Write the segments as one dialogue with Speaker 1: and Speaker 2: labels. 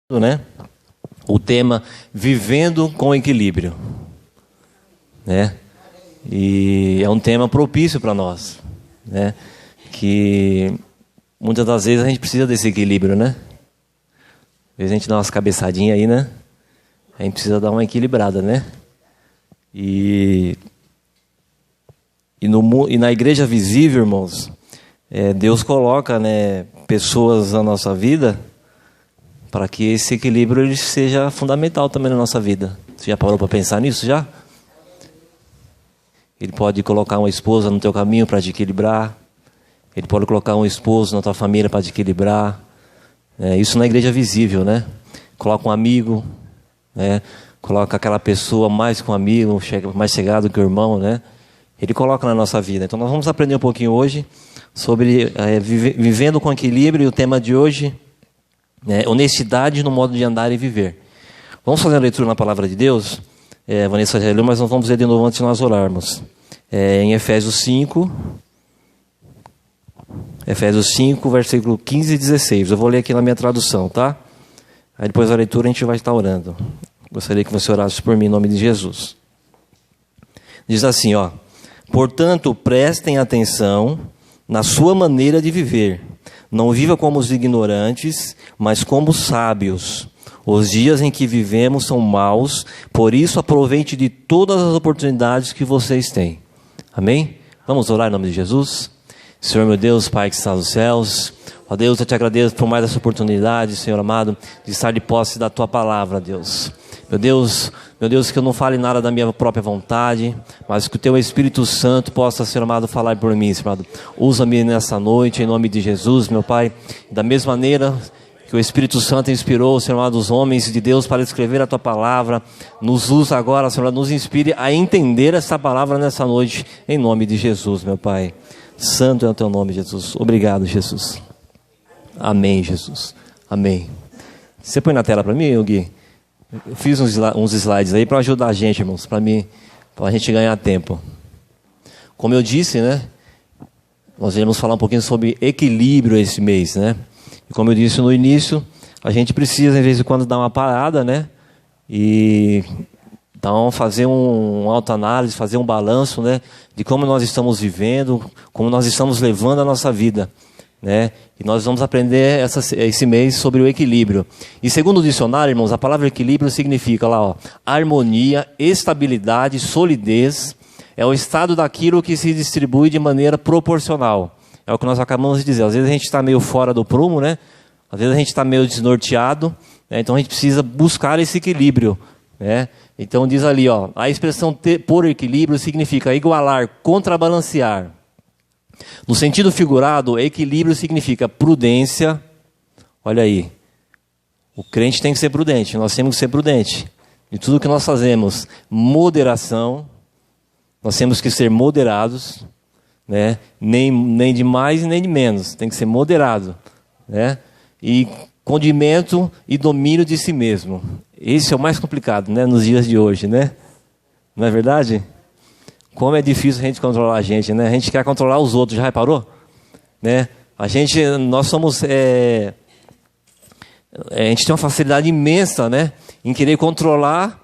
Speaker 1: né? O tema Vivendo com Equilíbrio, né? E é um tema propício para nós, né? Que muitas das vezes a gente precisa desse equilíbrio, né? Às vezes a gente dá umas cabeçadinhas aí, né? A gente precisa dar uma equilibrada, né? E na igreja visível, irmãos, Deus coloca, né, pessoas na nossa vida para que esse equilíbrio ele seja fundamental também na nossa vida. Você já parou para pensar nisso já? Ele pode colocar uma esposa no teu caminho para te equilibrar. Ele pode colocar um esposo na tua família para te equilibrar. Isso na igreja visível, né? Coloca um amigo, né? Coloca aquela pessoa mais que um amigo, mais chegado que o irmão, né? Ele coloca na nossa vida. Então nós vamos aprender um pouquinho hoje sobre vivendo com equilíbrio. E o tema de hoje é honestidade no modo de andar e viver. Vamos fazer a leitura na palavra de Deus. Vanessa já leu, mas nós vamos ler de novo antes de nós orarmos. Em Efésios 5, versículo 15 e 16. Eu vou ler aqui na minha tradução, tá? Aí depois da leitura a gente vai estar orando. Gostaria que você orasse por mim em nome de Jesus. Diz assim, ó: portanto, prestem atenção na sua maneira de viver. Não viva como os ignorantes, mas como os sábios. Os dias em que vivemos são maus, por isso aproveite de todas as oportunidades que vocês têm. Amém? Vamos orar em nome de Jesus? Senhor meu Deus, Pai que está nos céus, ó Deus, eu te agradeço por mais essa oportunidade, Senhor amado, de estar de posse da Tua palavra, Deus. Meu Deus, que eu não fale nada da minha própria vontade, mas que o Teu Espírito Santo possa, Senhor amado, falar por mim, Senhor amado. Usa-me nessa noite, em nome de Jesus, meu Pai. Da mesma maneira que o Espírito Santo inspirou, Senhor amado, os homens de Deus para escrever a Tua palavra, nos usa agora, Senhor, nos inspire a entender essa palavra nessa noite, em nome de Jesus, meu Pai. Santo é o Teu nome, Jesus. Obrigado, Jesus. Amém, Jesus. Amém. Você põe na tela para mim, Gui? Eu fiz uns slides aí para ajudar a gente, irmãos, para a gente ganhar tempo. Como eu disse, né? Nós iremos falar um pouquinho sobre equilíbrio esse mês, né? E como eu disse no início, a gente precisa, de vez em quando, dar uma parada, né? E então fazer uma autoanálise, fazer um balanço, né? De como nós estamos vivendo, como nós estamos levando a nossa vida, né? E nós vamos aprender esse mês sobre o equilíbrio. E segundo o dicionário, irmãos, a palavra equilíbrio significa lá, ó, harmonia, estabilidade, solidez. É o estado daquilo que se distribui de maneira proporcional. É o que nós acabamos de dizer. Às vezes a gente está meio fora do prumo, né? Às vezes a gente está meio desnorteado, né? Então a gente precisa buscar esse equilíbrio, né? Então diz ali, ó, a expressão por equilíbrio significa igualar, contrabalancear. No sentido figurado, equilíbrio significa prudência. Olha aí, o crente tem que ser prudente, nós temos que ser prudente de tudo que nós fazemos. Moderação, nós temos que ser moderados, né? Nem de mais nem de menos, tem que ser moderado, né? E condimento e domínio de si mesmo. Esse é o mais complicado, né? Nos dias de hoje, né? Não é verdade? Como é difícil a gente controlar a gente, né? A gente quer controlar os outros, já reparou? Né? Nós somos... a gente tem uma facilidade imensa, né? Em querer controlar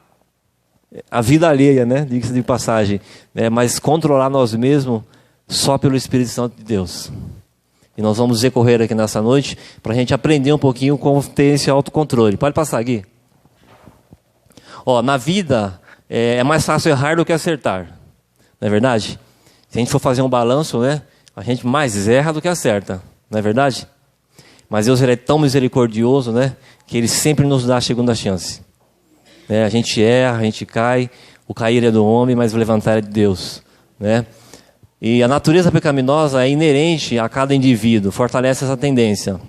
Speaker 1: a vida alheia, né? Diga-se de passagem. Né? Mas controlar nós mesmos só pelo Espírito Santo de Deus. E nós vamos recorrer aqui nessa noite para a gente aprender um pouquinho como ter esse autocontrole. Pode passar, Gui. Ó, na vida é mais fácil errar do que acertar. Não é verdade? Se a gente for fazer um balanço, né, a gente mais erra do que acerta. Não é verdade? Mas Deus ele é tão misericordioso, né, que Ele sempre nos dá a segunda chance. A gente erra, a gente cai. O cair é do homem, mas o levantar é de Deus. Né? E a natureza pecaminosa é inerente a cada indivíduo. Fortalece essa tendência.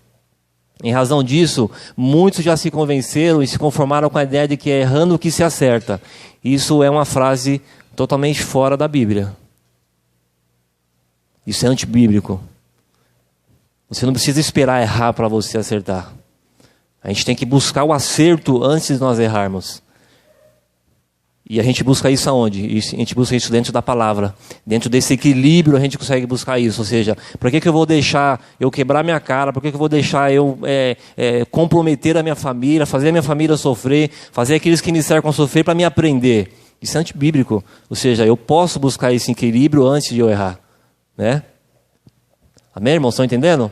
Speaker 1: Em razão disso, muitos já se convenceram e se conformaram com a ideia de que é errando que se acerta. Isso é uma frase totalmente fora da Bíblia. Isso é antibíblico. Você não precisa esperar errar para você acertar. A gente tem que buscar o acerto antes de nós errarmos. E a gente busca isso aonde? A gente busca isso dentro da palavra. Dentro desse equilíbrio a gente consegue buscar isso. Ou seja, por que eu vou deixar eu quebrar minha cara? Por que eu vou deixar eu comprometer a minha família, fazer a minha família sofrer, fazer aqueles que me cercam sofrer para me aprender? Isso é antibíblico. Ou seja, eu posso buscar esse equilíbrio antes de eu errar. Né? Amém, irmãos? Estão entendendo?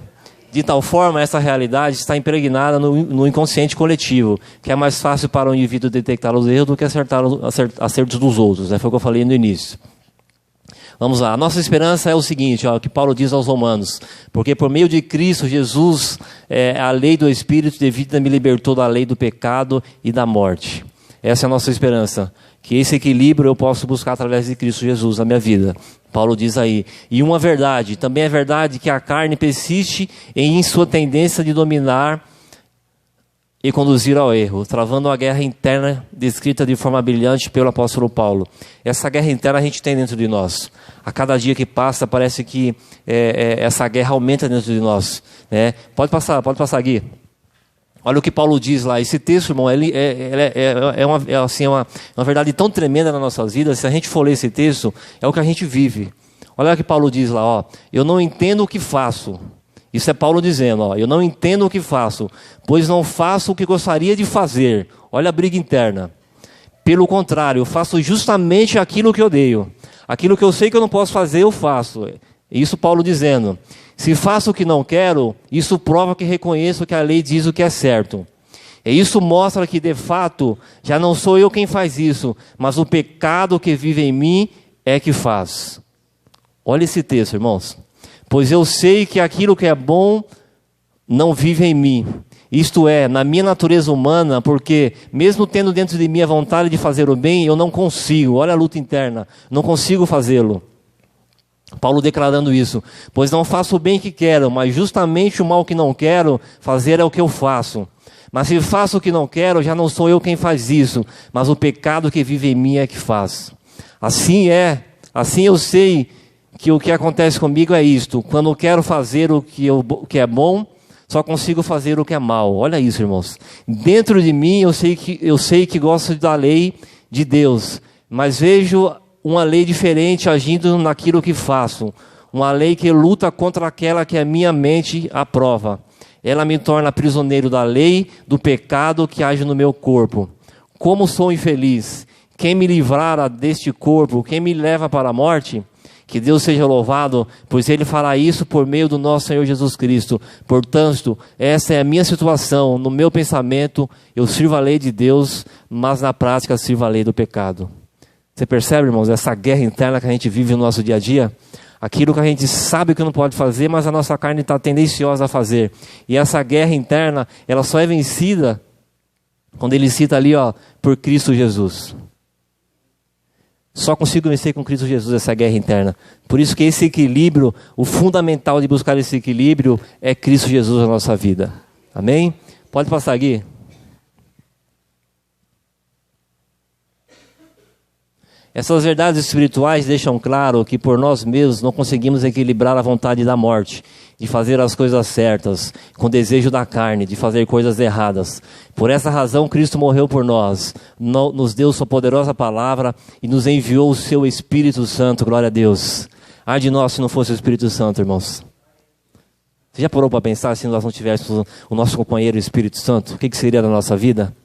Speaker 1: De tal forma, essa realidade está impregnada no inconsciente coletivo, que é mais fácil para o indivíduo detectar os erros do que acertar acertos dos outros. Né? Foi o que eu falei no início. Vamos lá. A nossa esperança é o seguinte, ó, que Paulo diz aos Romanos. Porque por meio de Cristo Jesus, a lei do Espírito de vida me libertou da lei do pecado e da morte. Essa é a nossa esperança. Que esse equilíbrio eu posso buscar através de Cristo Jesus na minha vida. Paulo diz aí. E uma verdade, também é verdade que a carne persiste em sua tendência de dominar e conduzir ao erro, travando uma guerra interna descrita de forma brilhante pelo apóstolo Paulo. Essa guerra interna a gente tem dentro de nós. A cada dia que passa parece que essa guerra aumenta dentro de nós. Né? Pode passar, Gui. Olha o que Paulo diz lá. Esse texto, irmão, é uma verdade tão tremenda nas nossas vidas. Se a gente for ler esse texto, é o que a gente vive. Olha o que Paulo diz lá. Ó, eu não entendo o que faço. Isso é Paulo dizendo. Ó, eu não entendo o que faço, pois não faço o que gostaria de fazer. Olha a briga interna. Pelo contrário, eu faço justamente aquilo que eu odeio. Aquilo que eu sei que eu não posso fazer, eu faço. Isso Paulo dizendo. Se faço o que não quero, isso prova que reconheço que a lei diz o que é certo. E isso mostra que, de fato, já não sou eu quem faz isso, mas o pecado que vive em mim é que faz. Olha esse texto, irmãos. Pois eu sei que aquilo que é bom não vive em mim. Isto é, na minha natureza humana, porque mesmo tendo dentro de mim a vontade de fazer o bem, eu não consigo. Olha a luta interna. Não consigo fazê-lo. Paulo declarando isso, pois não faço o bem que quero, mas justamente o mal que não quero fazer é o que eu faço. Mas se faço o que não quero, já não sou eu quem faz isso, mas o pecado que vive em mim é que faz. Assim eu sei que o que acontece comigo é isto, quando eu quero fazer o que é bom, só consigo fazer o que é mal. Olha isso, irmãos. Dentro de mim eu sei que gosto da lei de Deus, mas vejo uma lei diferente agindo naquilo que faço. Uma lei que luta contra aquela que a minha mente aprova. Ela me torna prisioneiro da lei, do pecado que age no meu corpo. Como sou infeliz! Quem me livrara deste corpo? Quem me leva para a morte? Que Deus seja louvado, pois Ele fará isso por meio do nosso Senhor Jesus Cristo. Portanto, essa é a minha situação. No meu pensamento, eu sirvo a lei de Deus, mas na prática sirvo a lei do pecado. Você percebe, irmãos, essa guerra interna que a gente vive no nosso dia a dia? Aquilo que a gente sabe que não pode fazer, mas a nossa carne está tendenciosa a fazer. E essa guerra interna, ela só é vencida quando ele cita ali, ó, por Cristo Jesus. Só consigo vencer com Cristo Jesus essa guerra interna. Por isso que esse equilíbrio, o fundamental de buscar esse equilíbrio é Cristo Jesus na nossa vida. Amém? Pode passar, Gui. Essas verdades espirituais deixam claro que por nós mesmos não conseguimos equilibrar a vontade da morte, de fazer as coisas certas, com o desejo da carne, de fazer coisas erradas. Por essa razão, Cristo morreu por nós, nos deu sua poderosa palavra e nos enviou o seu Espírito Santo, glória a Deus. Ai de nós se não fosse o Espírito Santo, irmãos. Você já parou para pensar se nós não tivéssemos o nosso companheiro Espírito Santo? O que seria da nossa vida?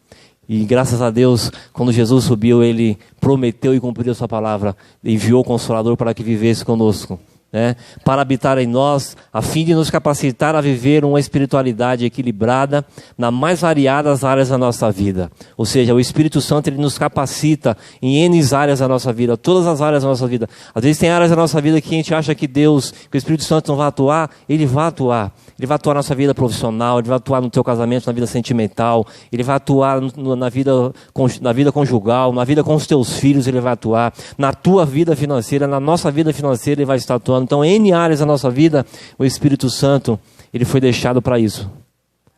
Speaker 1: E graças a Deus, quando Jesus subiu, Ele prometeu e cumpriu a sua palavra. Enviou o Consolador para que vivesse conosco. Né? Para habitar em nós, a fim de nos capacitar a viver uma espiritualidade equilibrada nas mais variadas áreas da nossa vida. Ou seja, o Espírito Santo ele nos capacita em N áreas da nossa vida, todas as áreas da nossa vida. Às vezes tem áreas da nossa vida que a gente acha que Deus, que o Espírito Santo não vai atuar, Ele vai atuar. Ele vai atuar na nossa vida profissional, Ele vai atuar no teu casamento, na vida sentimental, Ele vai atuar na vida conjugal, na vida com os teus filhos, Ele vai atuar. Na tua vida financeira, na nossa vida financeira, Ele vai estar atuando. Então, em N áreas da nossa vida, o Espírito Santo, Ele foi deixado para isso.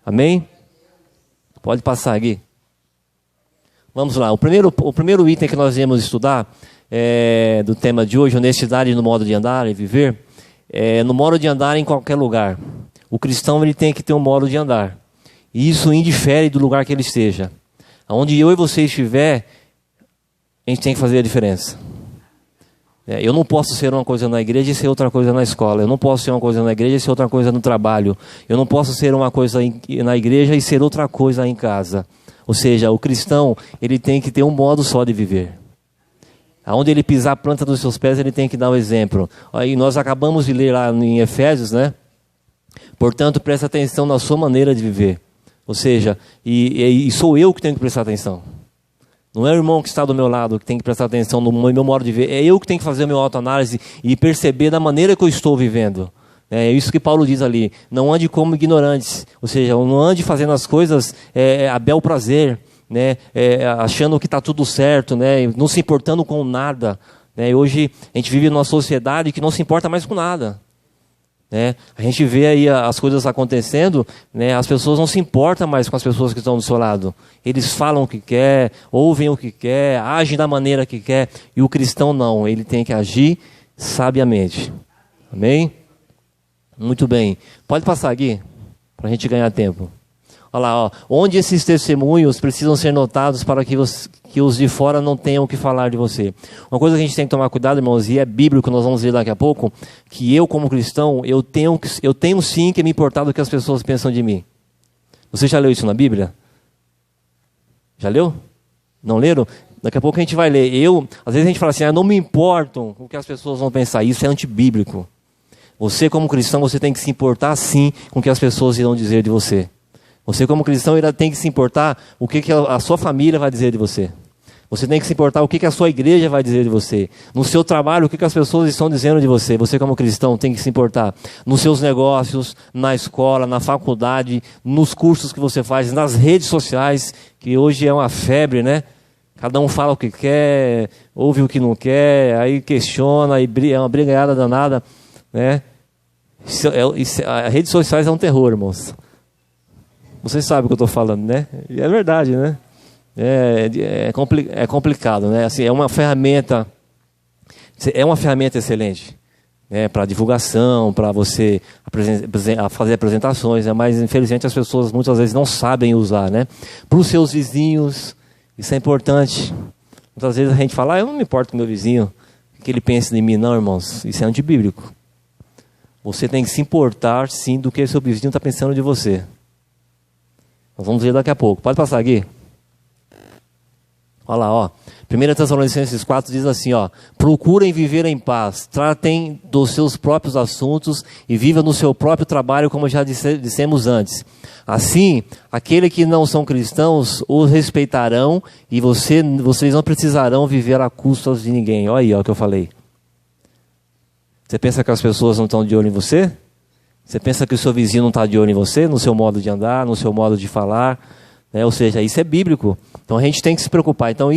Speaker 1: Amém? Pode passar aqui. Vamos lá. O primeiro item que nós viemos estudar, do tema de hoje, honestidade no modo de andar e viver, no modo de andar em qualquer lugar. O cristão ele tem que ter um modo de andar. E isso indifere do lugar que ele esteja. Onde eu e você estiver, a gente tem que fazer a diferença. Eu não posso ser uma coisa na igreja e ser outra coisa na escola. Eu não posso ser uma coisa na igreja e ser outra coisa no trabalho. Eu não posso ser uma coisa na igreja e ser outra coisa em casa. Ou seja, o cristão, ele tem que ter um modo só de viver. Aonde ele pisar a planta dos seus pés, ele tem que dar o exemplo. Aí nós acabamos de ler lá em Efésios, né? Portanto, presta atenção na sua maneira de viver. Ou seja, e sou eu que tenho que prestar atenção. Não é o irmão que está do meu lado que tem que prestar atenção no meu modo de viver. É eu que tenho que fazer a minha autoanálise e perceber da maneira que eu estou vivendo. É isso que Paulo diz ali. Não ande como ignorantes. Ou seja, não ande fazendo as coisas a bel prazer, né? Achando que está tudo certo, né? Não se importando com nada. Né? Hoje a gente vive numa sociedade que não se importa mais com nada. Né? A gente vê aí as coisas acontecendo, né? As pessoas não se importam mais com as pessoas que estão do seu lado. Eles falam o que quer, ouvem o que quer, agem da maneira que quer. E o cristão não, ele tem que agir sabiamente. Amém? Muito bem. Pode passar aqui, para a gente ganhar tempo. Olha lá, ó. Onde esses testemunhos precisam ser notados para que os de fora não tenham o que falar de você. Uma coisa que a gente tem que tomar cuidado, irmãos, e é bíblico, nós vamos ver daqui a pouco, que eu como cristão, eu tenho sim que me importar do que as pessoas pensam de mim. Você já leu isso na Bíblia? Já leu? Não leram? Daqui a pouco a gente vai ler. Às vezes a gente fala assim, não me importam com o que as pessoas vão pensar. Isso é antibíblico. Você como cristão, você tem que se importar sim com o que as pessoas irão dizer de você. Você como cristão ainda tem que se importar o que a sua família vai dizer de você. Você tem que se importar o que a sua igreja vai dizer de você. No seu trabalho, o que as pessoas estão dizendo de você. Você como cristão tem que se importar. Nos seus negócios, na escola, na faculdade, nos cursos que você faz, nas redes sociais, que hoje é uma febre, né? Cada um fala o que quer, ouve o que não quer, aí questiona, aí é uma brigaiada danada, né? As redes sociais é um terror, irmãos. Vocês sabem o que eu estou falando, né? E é verdade, né? É complicado, né? Assim, é uma ferramenta excelente, né? Para divulgação, para você fazer apresentações, né? Mas infelizmente as pessoas muitas vezes não sabem usar, né? Para os seus vizinhos, isso é importante. Muitas vezes a gente fala, eu não me importo com o meu vizinho, o que ele pensa de mim. Não, irmãos, isso é antibíblico. Você tem que se importar, sim, do que o seu vizinho está pensando de você. Nós vamos ver daqui a pouco. Pode passar aqui. Olha lá, ó. 1 Tessalonicenses 4 diz assim, ó. Procurem viver em paz, tratem dos seus próprios assuntos e vivam no seu próprio trabalho, como já dissemos antes. Assim, aqueles que não são cristãos os respeitarão e vocês não precisarão viver a custas de ninguém. Olha aí, ó, o que eu falei. Você pensa que as pessoas não estão de olho em você? Você pensa que o seu vizinho não está de olho em você, no seu modo de andar, no seu modo de falar, né? Ou seja, isso é bíblico. Então a gente tem que se preocupar. Então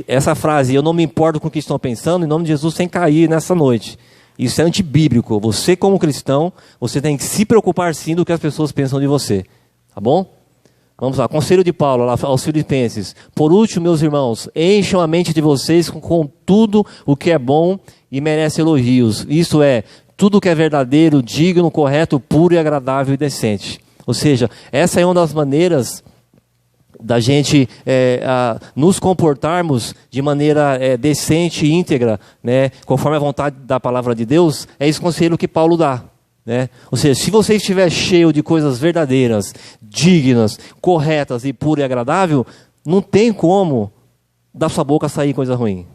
Speaker 1: essa frase, eu não me importo com o que estão pensando, em nome de Jesus, sem cair nessa noite. Isso é antibíblico. Você como cristão, você tem que se preocupar sim do que as pessoas pensam de você. Tá bom? Vamos lá, conselho de Paulo lá aos Filipenses. Por último, meus irmãos, encham a mente de vocês com tudo o que é bom e merece elogios. Isso é, tudo que é verdadeiro, digno, correto, puro e agradável e decente. Ou seja, essa é uma das maneiras da gente nos comportarmos de maneira decente e íntegra, né, conforme a vontade da palavra de Deus. É esse conselho que Paulo dá. Né? Ou seja, se você estiver cheio de coisas verdadeiras, dignas, corretas e puro e agradável, não tem como da sua boca sair coisa ruim.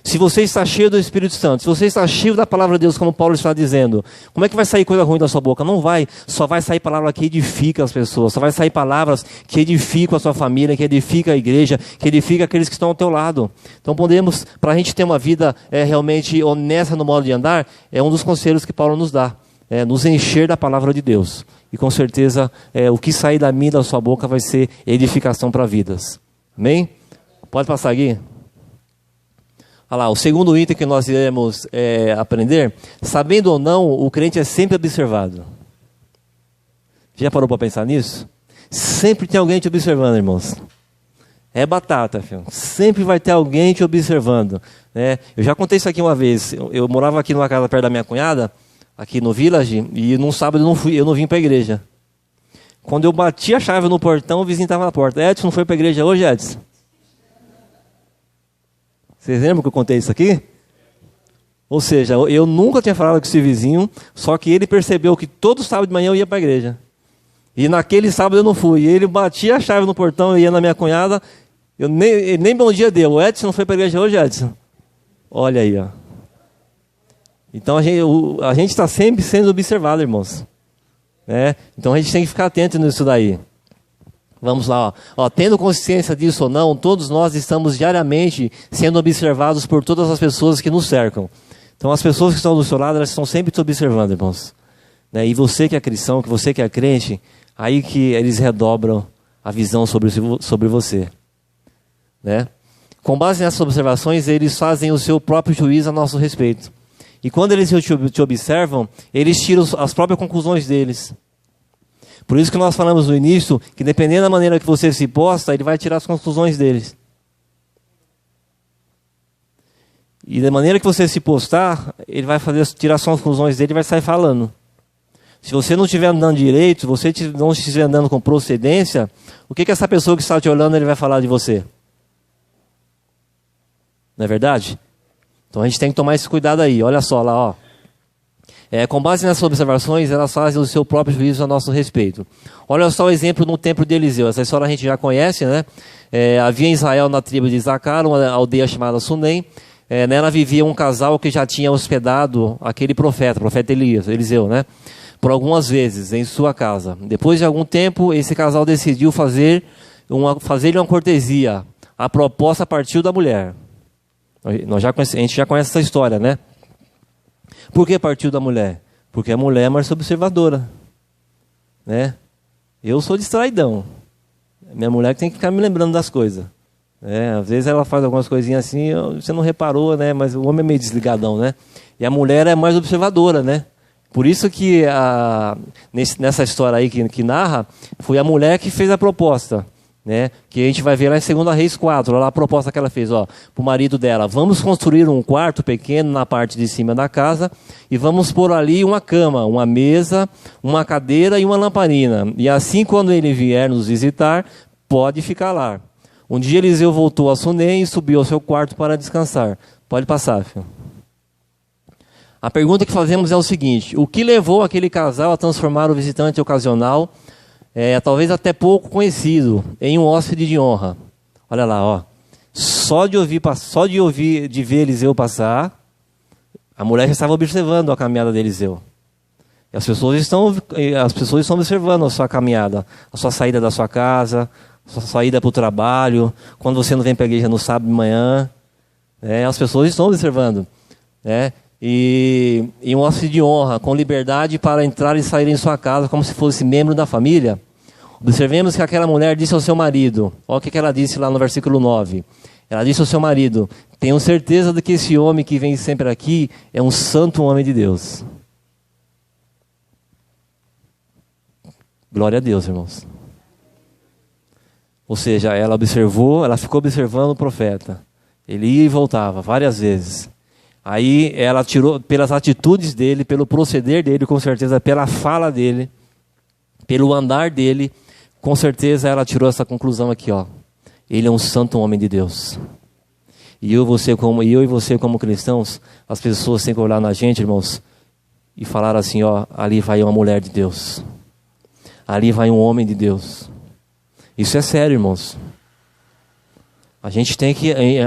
Speaker 1: Se você está cheio do Espírito Santo, se você está cheio da palavra de Deus, como Paulo está dizendo, como é que vai sair coisa ruim da sua boca? Não vai. Só vai sair palavra que edifica as pessoas, só vai sair palavras que edificam a sua família, que edificam a igreja, que edificam aqueles que estão ao teu lado. Então podemos, para a gente ter uma vida realmente honesta no modo de andar, é um dos conselhos que Paulo nos dá, nos encher da palavra de Deus. E com certeza o que sair da minha e da sua boca vai ser edificação para vidas. Amém? Pode passar aqui. Olha lá, o segundo item que nós iremos aprender, sabendo ou não, o crente é sempre observado. Já parou para pensar nisso? Sempre tem alguém te observando, irmãos. É batata, filho. Sempre vai ter alguém te observando. Né? Eu já contei isso aqui uma vez. Eu morava aqui numa casa perto da minha cunhada, aqui no Village, e num sábado eu não vim para a igreja. Quando eu bati a chave no portão, o vizinho estava na porta. Edson, não foi para a igreja hoje, Edson? Vocês lembram que eu contei isso aqui? Ou seja, eu nunca tinha falado com esse vizinho, só que ele percebeu que todo sábado de manhã eu ia para a igreja. E naquele sábado eu não fui. E ele batia a chave no portão, eu ia na minha cunhada, ele nem bom dia deu. O Edson não foi para a igreja hoje, Edson? Olha aí, ó. Então a gente está sempre sendo observado, irmãos. Então a gente tem que ficar atento nisso daí. Vamos lá, ó. Tendo consciência disso ou não, todos nós estamos diariamente sendo observados por todas as pessoas que nos cercam. Então as pessoas que estão do seu lado, elas estão sempre te observando, irmãos. E você que é cristão, que você que é crente, aí que eles redobram a visão sobre você. Com base nessas observações, eles fazem o seu próprio juízo a nosso respeito. E quando eles te observam, eles tiram as próprias conclusões deles. Por isso que nós falamos no início, que dependendo da maneira que você se posta, ele vai tirar as conclusões deles. E da maneira que você se postar, ele vai tirar as conclusões dele e vai sair falando. Se você não estiver andando direito, se você não estiver andando com procedência, o que essa pessoa que está te olhando, ele vai falar de você? Não é verdade? Então a gente tem que tomar esse cuidado aí. Olha só lá, ó. Com base nessas observações, elas fazem o seu próprio juízo a nosso respeito. Olha só o exemplo no templo de Eliseu. Essa história a gente já conhece, né? Havia em Israel, na tribo de Isacar, uma aldeia chamada Sunem. Nela vivia um casal que já tinha hospedado aquele profeta, o profeta Eliseu, né? Por algumas vezes em sua casa. Depois de algum tempo, esse casal decidiu fazer-lhe uma cortesia. A proposta partiu da mulher. A gente já conhece essa história, né? Por que partiu da mulher? Porque a mulher é mais observadora. Eu sou distraidão. Minha mulher tem que ficar me lembrando das coisas. Às vezes ela faz algumas coisinhas assim, você não reparou, né? Mas o homem é meio desligadão, né? E a mulher é mais observadora, né? Por isso que nessa história aí que narra, foi a mulher que fez a proposta. Que a gente vai ver lá em 2 Reis 4, lá a proposta que ela fez, para o marido dela: vamos construir um quarto pequeno na parte de cima da casa e vamos pôr ali uma cama, uma mesa, uma cadeira e uma lamparina. E assim, quando ele vier nos visitar, pode ficar lá. Um dia Eliseu voltou a Sunem e subiu ao seu quarto para descansar. Pode passar, filho. A pergunta que fazemos é o seguinte: o que levou aquele casal a transformar o visitante ocasional, talvez até pouco conhecido, em um hóspede de honra? Olha lá, só de ver Eliseu passar, a mulher já estava observando a caminhada de Eliseu. E as pessoas estão observando a sua caminhada, a sua saída da sua casa, a sua saída para o trabalho, quando você não vem para a igreja no sábado de manhã. As pessoas estão observando. E um hóspede de honra, com liberdade para entrar e sair em sua casa como se fosse membro da família. Observemos que aquela mulher disse ao seu marido, olha o que ela disse lá no versículo 9. Ela disse ao seu marido: tenho certeza de que esse homem que vem sempre aqui é um santo homem de Deus. Glória a Deus, irmãos. Ou seja, ela ficou observando o profeta. Ele ia e voltava várias vezes. Aí ela tirou, pelas atitudes dele, pelo proceder dele, com certeza, pela fala dele, pelo andar dele, com certeza ela tirou essa conclusão aqui, Ele é um santo homem de Deus. E eu e você como cristãos, as pessoas têm que olhar na gente, irmãos, e falar assim, ali vai uma mulher de Deus. Ali vai um homem de Deus. Isso é sério, irmãos.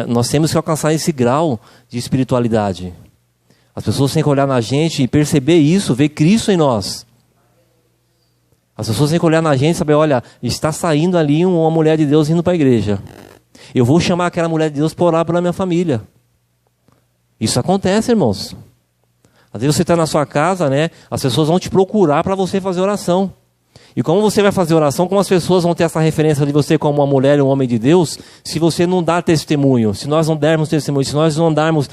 Speaker 1: Nós temos que alcançar esse grau de espiritualidade. As pessoas têm que olhar na gente e perceber isso, ver Cristo em nós. As pessoas têm que olhar na gente e saber, olha, está saindo ali uma mulher de Deus indo para a igreja. Eu vou chamar aquela mulher de Deus para orar pela minha família. Isso acontece, irmãos. Às vezes você está na sua casa, as pessoas vão te procurar para você fazer oração. E como você vai fazer oração, como as pessoas vão ter essa referência de você como uma mulher e um homem de Deus, se você não dá testemunho, se nós não dermos testemunho, se nós não andarmos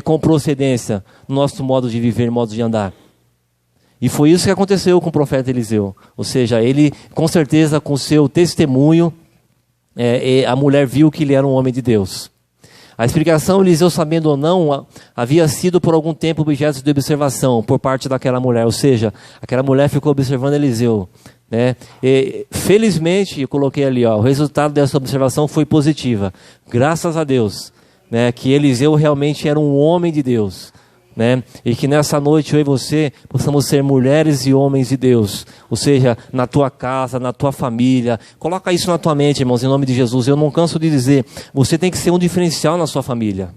Speaker 1: com procedência no nosso modo de viver, modo de andar. E foi isso que aconteceu com o profeta Eliseu. Ou seja, ele, com certeza, com o seu testemunho, a mulher viu que ele era um homem de Deus. A explicação, Eliseu sabendo ou não, havia sido por algum tempo objeto de observação por parte daquela mulher. Ou seja, aquela mulher ficou observando Eliseu. E, felizmente, eu coloquei ali, o resultado dessa observação foi positiva. Graças a Deus. né, que Eliseu realmente era um homem de Deus, né, e que nessa noite eu e você possamos ser mulheres e homens de Deus, ou seja, na tua casa, na tua família. Coloca isso na tua mente, irmãos, em nome de Jesus. Eu não canso de dizer, você tem que ser um diferencial na sua família.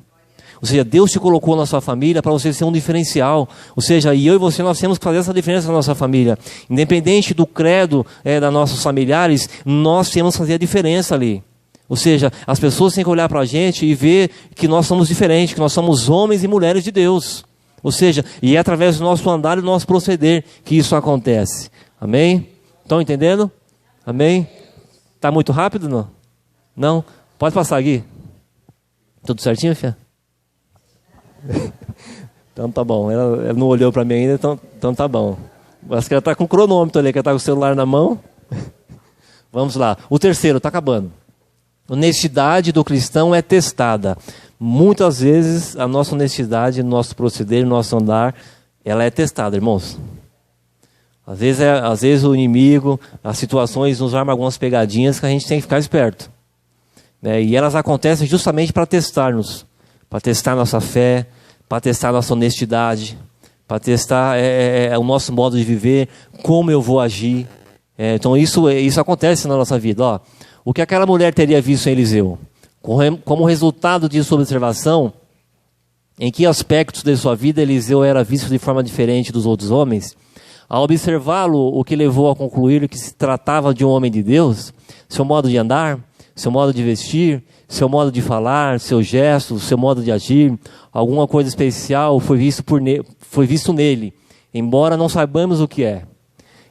Speaker 1: Ou seja, Deus te colocou na sua família para você ser um diferencial. Ou seja, e eu e você, nós temos que fazer essa diferença na nossa família. Independente do credo dos nossos familiares, nós temos que fazer a diferença ali. Ou seja, as pessoas têm que olhar para a gente e ver que nós somos diferentes, que nós somos homens e mulheres de Deus. Ou seja, e é através do nosso andar e do nosso proceder que isso acontece. Amém? Estão entendendo? Amém? Está muito rápido, não? Não? Pode passar aqui. Tudo certinho, filha? Então tá bom, ela não olhou para mim ainda, então tá bom. Acho que ela está com o cronômetro ali, que ela está com o celular na mão. Vamos lá, o terceiro, está acabando. Honestidade do cristão é testada. Muitas vezes a nossa honestidade, nosso proceder, nosso andar, ela é testada, irmãos. Às vezes o inimigo, as situações nos armam algumas pegadinhas que a gente tem que ficar esperto, né? E elas acontecem justamente para testar-nos. Para testar nossa fé, para testar nossa honestidade, para testar o nosso modo de viver, como eu vou agir. Então isso acontece na nossa vida. Ó, o que aquela mulher teria visto em Eliseu? Como resultado de sua observação, em que aspectos de sua vida Eliseu era visto de forma diferente dos outros homens? Ao observá-lo, o que levou a concluir que se tratava de um homem de Deus, seu modo de andar, seu modo de vestir, seu modo de falar, seus gestos, seu modo de agir, alguma coisa especial foi visto nele, embora não saibamos o que é.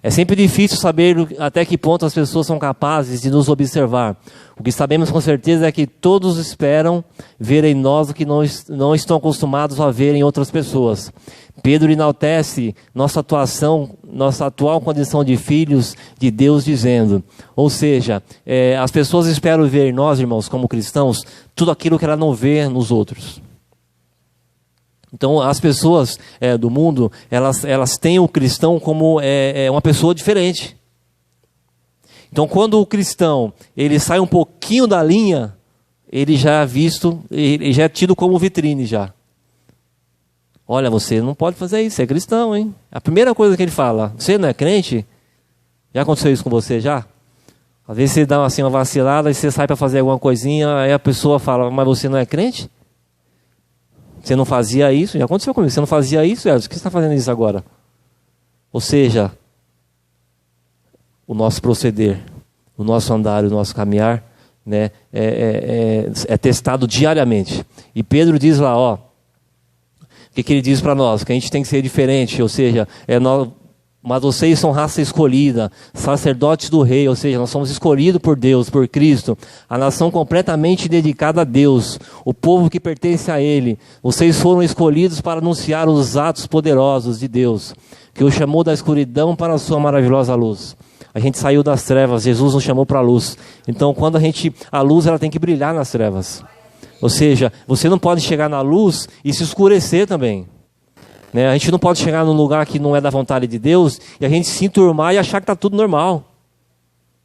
Speaker 1: É sempre difícil saber até que ponto as pessoas são capazes de nos observar. O que sabemos com certeza é que todos esperam ver em nós o que não estão acostumados a ver em outras pessoas. Pedro enaltece nossa atual condição de filhos de Deus, dizendo, ou seja, as pessoas esperam ver em nós, irmãos, como cristãos, tudo aquilo que ela não vê nos outros. Então, as pessoas do mundo, elas têm o cristão como uma pessoa diferente. Então, quando o cristão ele sai um pouquinho da linha, ele já é visto, ele já é tido como vitrine já. Olha, você não pode fazer isso, você é cristão, hein? A primeira coisa que ele fala, você não é crente? Já aconteceu isso com você já? Às vezes você dá assim, uma vacilada e você sai para fazer alguma coisinha, aí a pessoa fala, mas você não é crente? Você não fazia isso? Já aconteceu comigo, você não fazia isso, Elvis? Por que você está fazendo isso agora? Ou seja, o nosso proceder, o nosso andar, o nosso caminhar, né, é testado diariamente. E Pedro diz lá, ó, o que ele diz para nós? Que a gente tem que ser diferente, ou seja, mas vocês são raça escolhida, sacerdotes do rei, ou seja, nós somos escolhidos por Deus, por Cristo, a nação completamente dedicada a Deus, o povo que pertence a Ele. Vocês foram escolhidos para anunciar os atos poderosos de Deus, que o chamou da escuridão para a sua maravilhosa luz. A gente saiu das trevas, Jesus nos chamou para a luz. Então, a luz ela tem que brilhar nas trevas. Ou seja, você não pode chegar na luz e se escurecer também. Né? A gente não pode chegar num lugar que não é da vontade de Deus e a gente se enturmar e achar que está tudo normal.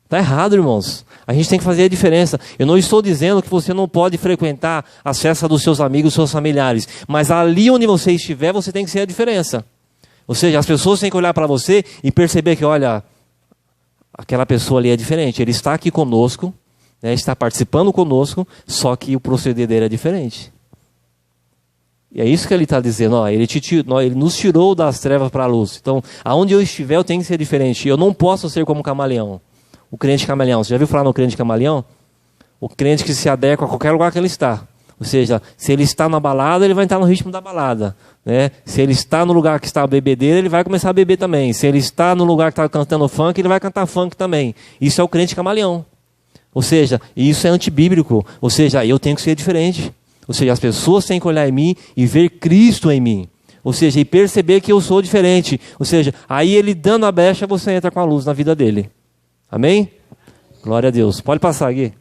Speaker 1: Está errado, irmãos. A gente tem que fazer a diferença. Eu não estou dizendo que você não pode frequentar as festas dos seus amigos, dos seus familiares. Mas ali onde você estiver, você tem que ser a diferença. Ou seja, as pessoas têm que olhar para você e perceber que, olha, aquela pessoa ali é diferente. Ele está aqui conosco, né, está participando conosco, só que o proceder dele é diferente. E é isso que ele está dizendo. Ó, ele nos tirou das trevas para a luz. Então, aonde eu estiver, eu tenho que ser diferente. Eu não posso ser como camaleão. O crente camaleão. Você já viu falar no crente camaleão? O crente que se adequa a qualquer lugar que ele está. Ou seja, se ele está na balada, ele vai entrar no ritmo da balada. Né? Se ele está no lugar que está a bebedeira, ele vai começar a beber também. Se ele está no lugar que está cantando funk, ele vai cantar funk também. Isso é o crente camaleão. Ou seja, isso é antibíblico. Ou seja, eu tenho que ser diferente. Ou seja, as pessoas têm que olhar em mim e ver Cristo em mim. Ou seja, e perceber que eu sou diferente. Ou seja, aí ele dando a brecha, você entra com a luz na vida dele. Amém? Glória a Deus. Pode passar aqui.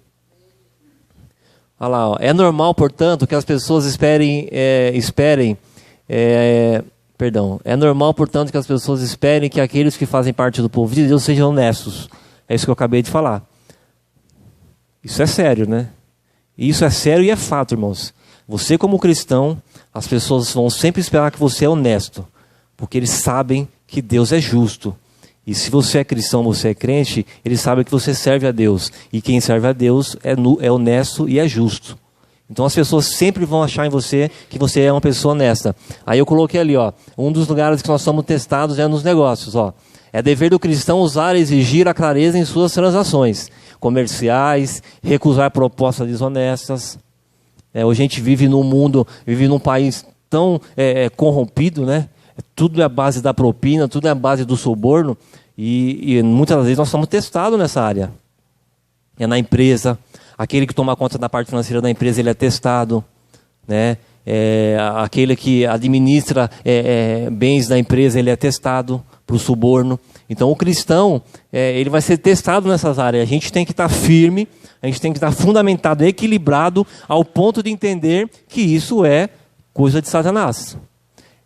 Speaker 1: Olha lá, ó. É normal, portanto, que as pessoas É normal, portanto, que as pessoas esperem que aqueles que fazem parte do povo de Deus sejam honestos. É isso que eu acabei de falar. Isso é sério, né? Isso é sério e é fato, irmãos. Você como cristão, as pessoas vão sempre esperar que você é honesto, porque eles sabem que Deus é justo. E se você é cristão, você é crente, eles sabem que você serve a Deus. E quem serve a Deus é honesto e é justo. Então as pessoas sempre vão achar em você que você é uma pessoa honesta. Aí eu coloquei ali, ó, um dos lugares que nós somos testados é nos negócios, ó. É dever do cristão usar e exigir a clareza em suas transações comerciais, recusar propostas desonestas. Hoje a gente vive num país tão corrompido, né? Tudo é a base da propina, tudo é a base do suborno. E muitas vezes nós somos testados nessa área. É na empresa. Aquele que toma conta da parte financeira da empresa, ele é testado, né? Aquele que administra bens da empresa, ele é testado para o suborno. Então o cristão, ele vai ser testado nessas áreas. A gente tem que estar firme, a gente tem que estar fundamentado, equilibrado, ao ponto de entender que isso é coisa de Satanás.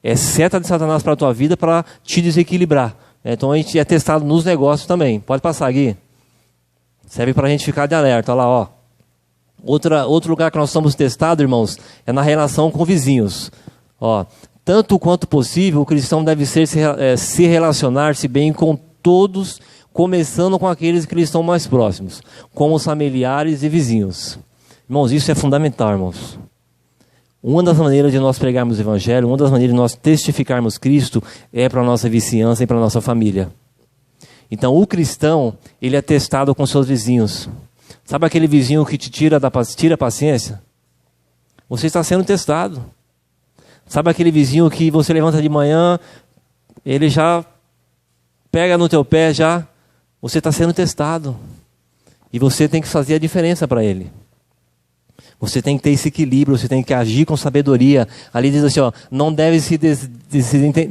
Speaker 1: É seta de Satanás para a tua vida para te desequilibrar. Então a gente é testado nos negócios também. Pode passar, Gui. Serve para a gente ficar de alerta. Olha lá, ó. Outro lugar que nós somos testados, irmãos, é na relação com vizinhos. Ó, tanto quanto possível, o cristão deve se relacionar-se bem com todos, começando com aqueles que lhe estão mais próximos, como os familiares e vizinhos. Irmãos, isso é fundamental, irmãos. Uma das maneiras de nós pregarmos o Evangelho, uma das maneiras de nós testificarmos Cristo é para a nossa vizinhança e para a nossa família. Então, o cristão, ele é testado com seus vizinhos. Sabe aquele vizinho que te tira a paciência? Você está sendo testado. Sabe aquele vizinho que você levanta de manhã, ele já pega no teu pé, você está sendo testado. E você tem que fazer a diferença para ele. Você tem que ter esse equilíbrio, você tem que agir com sabedoria. Ali diz assim, ó, não deve se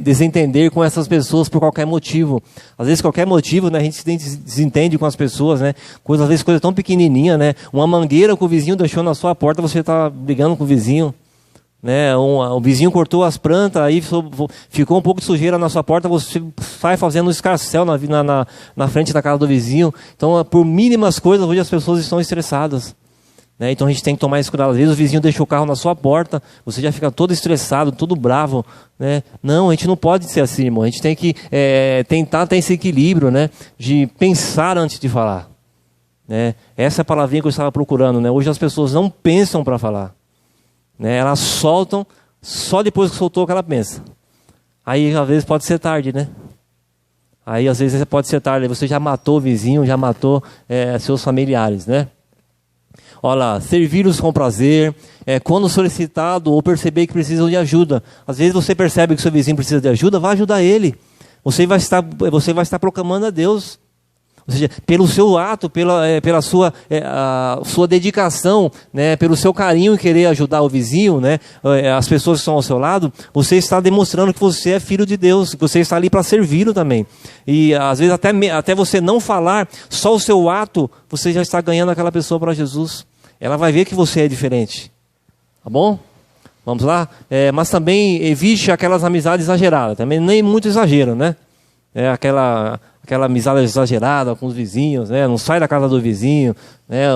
Speaker 1: desentender com essas pessoas por qualquer motivo. Às vezes qualquer motivo, né, a gente se desentende com as pessoas, né? Às vezes coisa tão pequenininha, né? Uma mangueira que o vizinho deixou na sua porta, você está brigando com o vizinho. Né? O vizinho cortou as plantas, aí ficou um pouco de sujeira na sua porta, você sai fazendo um escarcéu na frente da casa do vizinho. Então, por mínimas coisas, hoje as pessoas estão estressadas. Né? Então a gente tem que tomar esse cuidado. Às vezes o vizinho deixou o carro na sua porta, você já fica todo estressado, todo bravo. Né? Não, a gente não pode ser assim, irmão. A gente tem que tentar ter esse equilíbrio, né? De pensar antes de falar. Né? Essa é a palavrinha que eu estava procurando. Né? Hoje as pessoas não pensam para falar. Né? Elas soltam, só depois que soltou que ela pensa. Aí às vezes pode ser tarde, né? Aí às vezes pode ser tarde, você já matou o vizinho, já matou seus familiares, né? Olha lá, servir-os com prazer, quando solicitado ou perceber que precisam de ajuda. Às vezes você percebe que seu vizinho precisa de ajuda, vá ajudar ele. Você vai estar proclamando a Deus. Ou seja, pelo seu ato, pela sua dedicação, né, pelo seu carinho em querer ajudar o vizinho, né, as pessoas que estão ao seu lado, você está demonstrando que você é filho de Deus, que você está ali para servi-lo também. E às vezes até você não falar, só o seu ato, você já está ganhando aquela pessoa para Jesus. Ela vai ver que você é diferente. Tá bom? Vamos lá? Mas também evite aquelas amizades exageradas. Também nem muito exagero, né? Aquela amizade exagerada com os vizinhos, né? Não sai da casa do vizinho, né?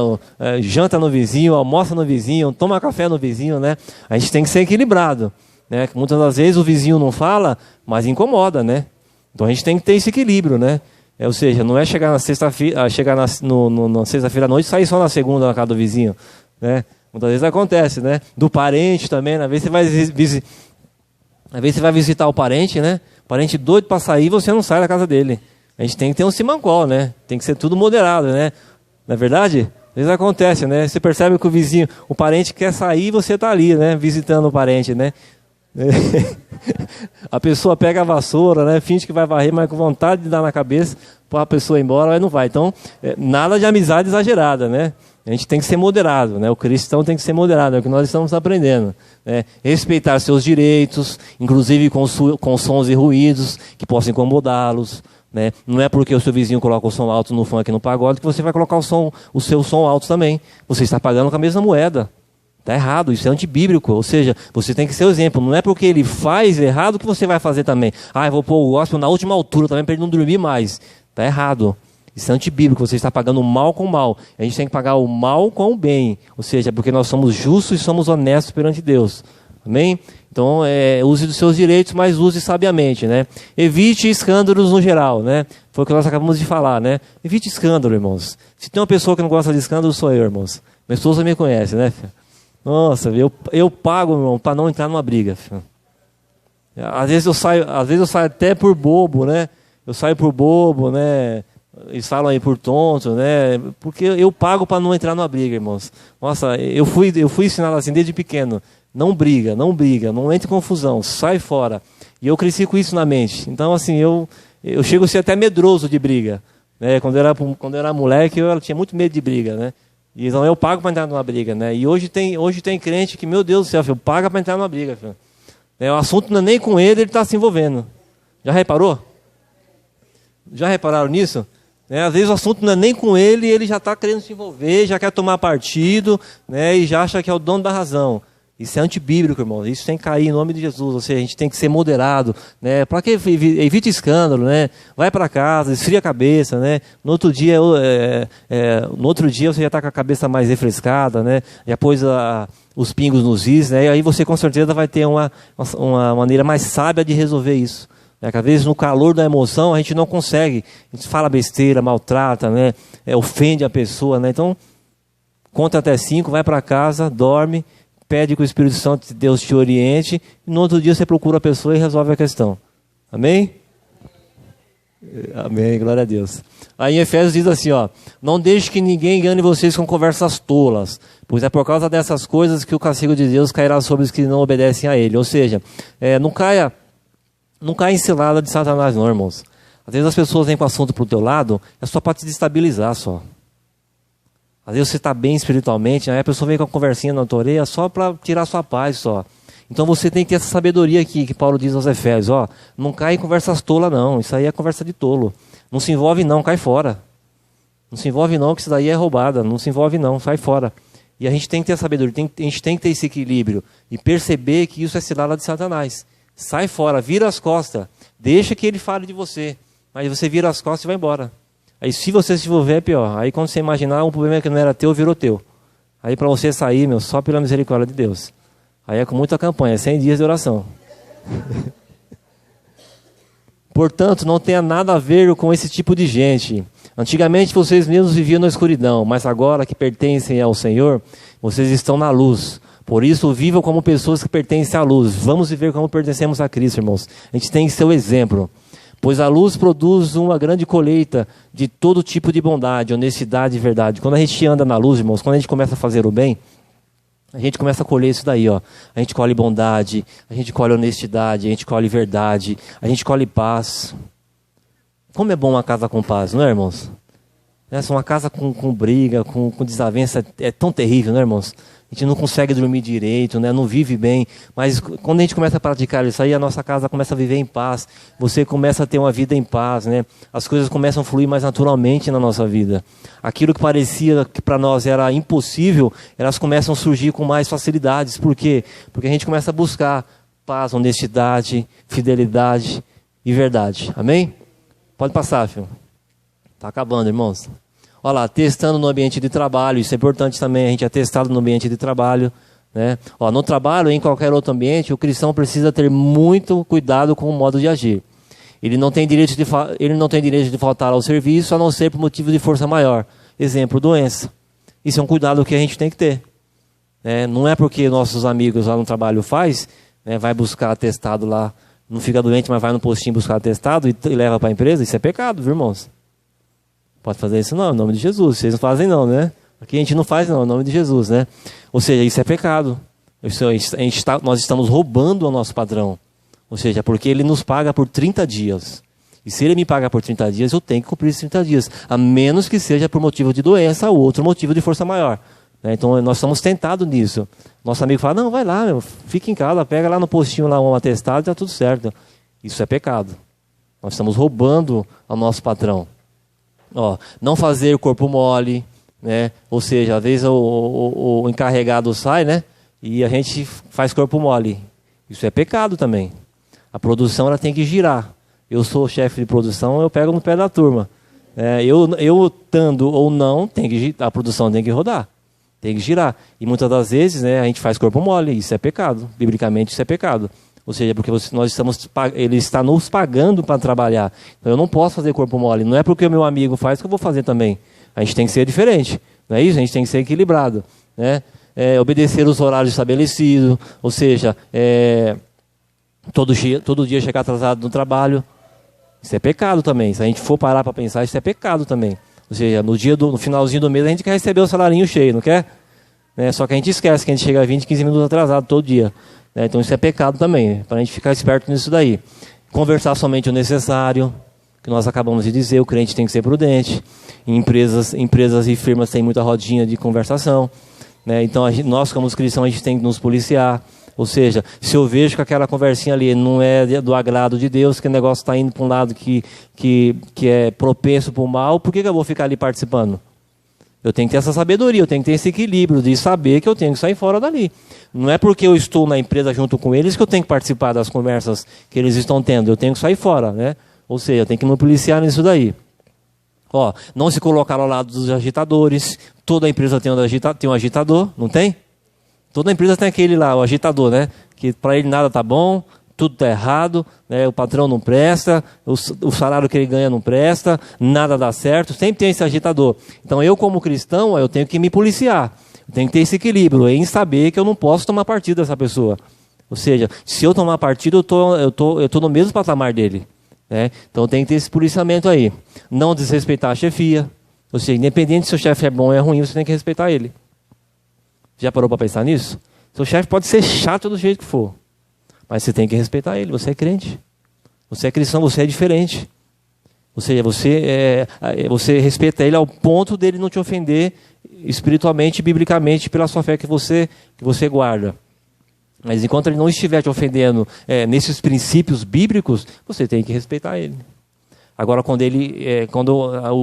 Speaker 1: Janta no vizinho, almoça no vizinho, toma café no vizinho, né? A gente tem que ser equilibrado, né? Muitas das vezes o vizinho não fala, mas incomoda, né? Então a gente tem que ter esse equilíbrio, né? Ou seja, não é chegar na sexta-feira, na sexta-feira à noite e sair só na segunda na casa do vizinho, né? Muitas vezes acontece, né? Do parente também, né? Às vezes você vai visitar o parente, né? O parente doido para sair, você não sai da casa dele. A gente tem que ter um simancol, né? Tem que ser tudo moderado, né? Não é verdade? Às vezes acontece, né? Você percebe que o parente quer sair e você está ali, né? Visitando o parente, né? A pessoa pega a vassoura, né? Finge que vai varrer, mas com vontade de dar na cabeça para a pessoa ir embora, mas não vai. Então, nada de amizade exagerada, né? A gente tem que ser moderado, né? O cristão tem que ser moderado, é o que nós estamos aprendendo. Né? Respeitar seus direitos, inclusive com sons e ruídos que possam incomodá-los. Né? Não é porque o seu vizinho coloca o som alto no funk e no pagode que você vai colocar o seu som alto também. Você está pagando com a mesma moeda. Está errado, isso é antibíblico. Ou seja, você tem que ser o exemplo. Não é porque ele faz errado que você vai fazer também. Eu vou pôr o gospel na última altura também para ele não dormir mais. Está errado. Isso é antibíblico, você está pagando o mal com o mal. A gente tem que pagar o mal com o bem. Ou seja, porque nós somos justos e somos honestos perante Deus. Amém? Então, use dos seus direitos, mas use sabiamente, né? Evite escândalos no geral, né? Foi o que nós acabamos de falar, né? Evite escândalo, irmãos. Se tem uma pessoa que não gosta de escândalo, sou eu, irmãos. Minha esposa me conhece, né, filho? Nossa, eu pago, irmão, para não entrar numa briga, filho. Às vezes eu saio até por bobo, né? Eu saio por bobo, né? Eles falam aí por tonto, né? Porque eu pago para não entrar numa briga, irmãos. Nossa, eu fui ensinado assim desde pequeno. Não briga, não entre em confusão, sai fora. E eu cresci com isso na mente. Então, assim, eu chego a ser até medroso de briga. Né? Quando eu era moleque, eu tinha muito medo de briga, né? Então eu pago para entrar numa briga, né? E hoje tem crente que, meu Deus do céu, filho, paga para entrar numa briga, filho. O assunto não é nem com ele está se envolvendo. Já reparou? Já repararam nisso? Às vezes o assunto não é nem com ele, ele já está querendo se envolver, já quer tomar partido, né? E já acha que é o dono da razão. Isso é antibíblico, irmão. Isso tem que cair em nome de Jesus. Ou seja, a gente tem que ser moderado, né? Para que evite escândalo, né? Vai para casa, esfria a cabeça, né? No outro dia você já está com a cabeça mais refrescada, né? Já pôs os pingos nos is, né? E aí você com certeza vai ter uma maneira mais sábia de resolver isso. Às vezes no calor da emoção a gente não consegue. A gente fala besteira, maltrata, né? Ofende a pessoa, né? Então, conta até 5, vai para casa, dorme, pede que o Espírito Santo de Deus te oriente, e no outro dia você procura a pessoa e resolve a questão. Amém? Amém, glória a Deus. Aí em Efésios diz assim, ó: não deixe que ninguém engane vocês com conversas tolas, pois é por causa dessas coisas que o castigo de Deus cairá sobre os que não obedecem a Ele. Ou seja, não caia em cilada de Satanás, não, irmãos. Às vezes as pessoas vêm com o assunto para o teu lado, é só para te destabilizar só. Às vezes você está bem espiritualmente, aí a pessoa vem com a conversinha na tua orelha só para tirar sua paz só. Então você tem que ter essa sabedoria aqui, que Paulo diz aos Efésios, ó: não cai em conversas tolas não, isso aí é conversa de tolo. Não se envolve não, cai fora. Não se envolve não, que isso daí é roubada, não se envolve não, sai fora. E a gente tem que ter a sabedoria, a gente tem que ter esse equilíbrio e perceber que isso é cilada de Satanás. Sai fora, vira as costas, deixa que ele fale de você, mas você vira as costas e vai embora. Aí se você se envolver é pior. Aí quando você imaginar, um problema que não era teu, virou teu. Aí para você sair, só pela misericórdia de Deus. Aí é com muita campanha, 100 dias de oração. Portanto, não tenha nada a ver com esse tipo de gente. Antigamente vocês mesmos viviam na escuridão, mas agora que pertencem ao Senhor, vocês estão na luz. Por isso, vivam como pessoas que pertencem à luz. Vamos viver como pertencemos a Cristo, irmãos. A gente tem que ser o exemplo. Pois a luz produz uma grande colheita de todo tipo de bondade, honestidade e verdade. Quando a gente anda na luz, irmãos, quando a gente começa a fazer o bem, a gente começa a colher isso daí, ó. A gente colhe bondade, a gente colhe honestidade, a gente colhe verdade, a gente colhe paz. Como é bom uma casa com paz, não é, irmãos? Uma casa com briga, com desavença, é tão terrível, não é, irmãos? A gente não consegue dormir direito, né? Não vive bem. Mas quando a gente começa a praticar isso aí, a nossa casa começa a viver em paz. Você começa a ter uma vida em paz, né? As coisas começam a fluir mais naturalmente na nossa vida. Aquilo que parecia que para nós era impossível, elas começam a surgir com mais facilidades. Por quê? Porque a gente começa a buscar paz, honestidade, fidelidade e verdade. Amém? Pode passar, filho. Está acabando, irmãos. Olha lá, testando no ambiente de trabalho, isso é importante também, a gente é testado no ambiente de trabalho, né? No trabalho ou em qualquer outro ambiente, o cristão precisa ter muito cuidado com o modo de agir. Ele não tem direito de faltar ao serviço, a não ser por motivo de força maior. Exemplo, doença. Isso é um cuidado que a gente tem que ter. Não é porque nossos amigos lá no trabalho vai buscar atestado lá, não fica doente, mas vai no postinho buscar atestado e leva para a empresa, isso é pecado, viu, irmãos? Pode fazer isso não, em nome de Jesus. Vocês não fazem não, né? Aqui a gente não faz não, em nome de Jesus, né? Ou seja, isso é pecado. Nós estamos roubando o nosso patrão. Ou seja, porque ele nos paga por 30 dias. E se ele me paga por 30 dias, eu tenho que cumprir esses 30 dias. A menos que seja por motivo de doença ou outro motivo de força maior. Então nós estamos tentados nisso. Nosso amigo fala, não, vai lá, fica em casa, pega lá no postinho lá um atestado e está tudo certo. Isso é pecado. Nós estamos roubando ao nosso patrão. Não fazer corpo mole, né? Ou seja, às vezes o encarregado sai, né? E a gente faz corpo mole. Isso é pecado também. A produção ela tem que girar. Eu sou chefe de produção, eu pego no pé da turma. Eu estando ou não, a produção tem que rodar, tem que girar. E muitas das vezes, né, a gente faz corpo mole, isso é pecado. Biblicamente isso é pecado. Ou seja, porque ele está nos pagando para trabalhar. Então eu não posso fazer corpo mole. Não é porque o meu amigo faz que eu vou fazer também. A gente tem que ser diferente. Não é isso? A gente tem que ser equilibrado. Né? Obedecer os horários estabelecidos. Ou seja, todo dia chegar atrasado no trabalho. Isso é pecado também. Se a gente for parar para pensar, isso é pecado também. Ou seja, no finalzinho do mês a gente quer receber o salarinho cheio, não quer? Só que a gente esquece que a gente chega 20, 15 minutos atrasado todo dia. Então isso é pecado também, para a gente ficar esperto nisso daí. Conversar somente o necessário, que nós acabamos de dizer, o crente tem que ser prudente. Em empresas e firmas tem muita rodinha de conversação. Então nós como cristãos a gente tem que nos policiar. Ou seja, se eu vejo que aquela conversinha ali não é do agrado de Deus, que o negócio está indo para um lado que é propenso para o mal, por que eu vou ficar ali participando? Eu tenho que ter essa sabedoria, eu tenho que ter esse equilíbrio de saber que eu tenho que sair fora dali. Não é porque eu estou na empresa junto com eles que eu tenho que participar das conversas que eles estão tendo. Eu tenho que sair fora, né? Ou seja, eu tenho que me policiar nisso daí. Não se colocar ao lado dos agitadores. Toda empresa tem um agitador, não tem? Toda empresa tem aquele lá, o agitador, né? Que para ele nada tá bom, tudo está errado, né? O patrão não presta, o salário que ele ganha não presta, nada dá certo, sempre tem esse agitador. Então eu como cristão, eu tenho que me policiar, eu tenho que ter esse equilíbrio em saber que eu não posso tomar partido dessa pessoa. Ou seja, se eu tomar partido, eu tô no mesmo patamar dele. Né? Então tem que ter esse policiamento aí. Não desrespeitar a chefia, ou seja, independente se o chefe é bom ou é ruim, você tem que respeitar ele. Já parou para pensar nisso? Seu chefe pode ser chato do jeito que for, mas você tem que respeitar ele, você é crente. Você é cristão, você é diferente. Ou seja, você respeita ele ao ponto dele não te ofender espiritualmente e biblicamente pela sua fé que você guarda. Mas enquanto ele não estiver te ofendendo nesses princípios bíblicos, você tem que respeitar ele. Agora, quando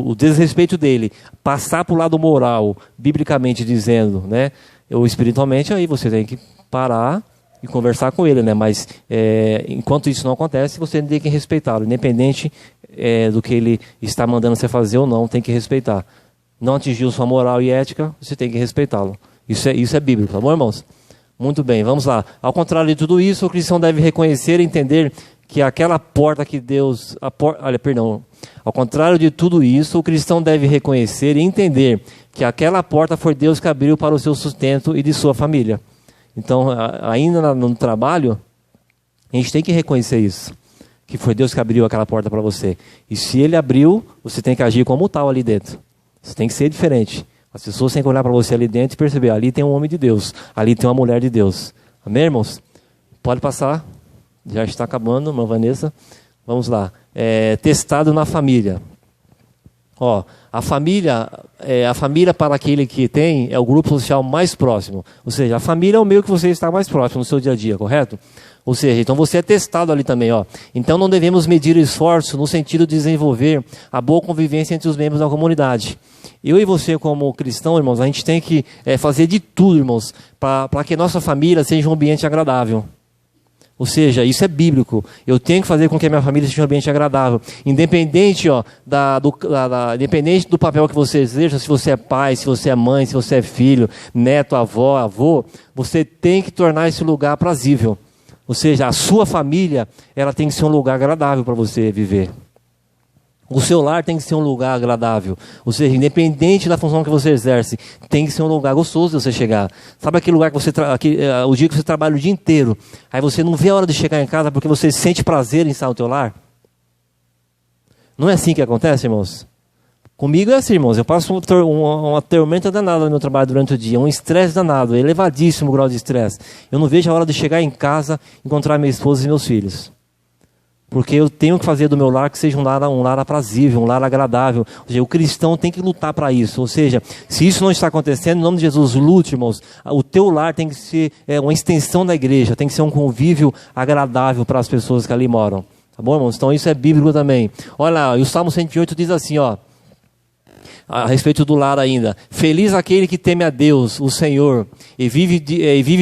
Speaker 1: o desrespeito dele passar para o lado moral, biblicamente dizendo, né, ou espiritualmente, aí você tem que parar e conversar com ele, né? Mas enquanto isso não acontece, você tem que respeitá-lo, independente do que ele está mandando você fazer ou não, tem que respeitar. Não atingiu sua moral e ética, você tem que respeitá-lo. Isso é bíblico, tá bom, irmãos? Muito bem, vamos lá. Ao contrário de tudo isso, o cristão deve reconhecer e entender que aquela porta que Deus... Ao contrário de tudo isso, o cristão deve reconhecer e entender que aquela porta foi Deus que abriu para o seu sustento e de sua família. Então, ainda no trabalho, a gente tem que reconhecer isso. Que foi Deus que abriu aquela porta para você. E se Ele abriu, você tem que agir como tal ali dentro. Você tem que ser diferente. As pessoas têm que olhar para você ali dentro e perceber, ali tem um homem de Deus, ali tem uma mulher de Deus. Amém, irmãos? Pode passar. Já está acabando, irmã Vanessa. Vamos lá. Testado na família. A família para aquele que tem é o grupo social mais próximo. Ou seja, a família é o meio que você está mais próximo no seu dia a dia, correto? Ou seja, então você é testado ali também. Então não devemos medir esforço no sentido de desenvolver a boa convivência entre os membros da comunidade. Eu e você como cristão, irmãos, a gente tem que fazer de tudo, irmãos, para que nossa família seja um ambiente agradável. Ou seja, isso é bíblico. Eu tenho que fazer com que a minha família seja um ambiente agradável. Independente, independente do papel que você exerça, se você é pai, se você é mãe, se você é filho, neto, avô, você tem que tornar esse lugar aprazível. Ou seja, a sua família, ela tem que ser um lugar agradável para você viver. O seu lar tem que ser um lugar agradável. Ou seja, independente da função que você exerce, tem que ser um lugar gostoso de você chegar. Sabe aquele lugar que o dia que você trabalha o dia inteiro, aí você não vê a hora de chegar em casa porque você sente prazer em estar no teu lar? Não é assim que acontece, irmãos? Comigo é assim, irmãos. Eu passo uma tormenta danada no meu trabalho durante o dia, um estresse danado, elevadíssimo grau de estresse. Eu não vejo a hora de chegar em casa, encontrar minha esposa e meus filhos. Porque eu tenho que fazer do meu lar que seja um lar aprazível, um lar agradável. Ou seja, o cristão tem que lutar para isso. Ou seja, se isso não está acontecendo, em nome de Jesus, lute, irmãos. O teu lar tem que ser uma extensão da igreja, tem que ser um convívio agradável para as pessoas que ali moram. Tá bom, irmãos? Então isso é bíblico também. Olha lá, e o Salmo 108 diz assim, a respeito do lar ainda. Feliz aquele que teme a Deus, o Senhor, e vive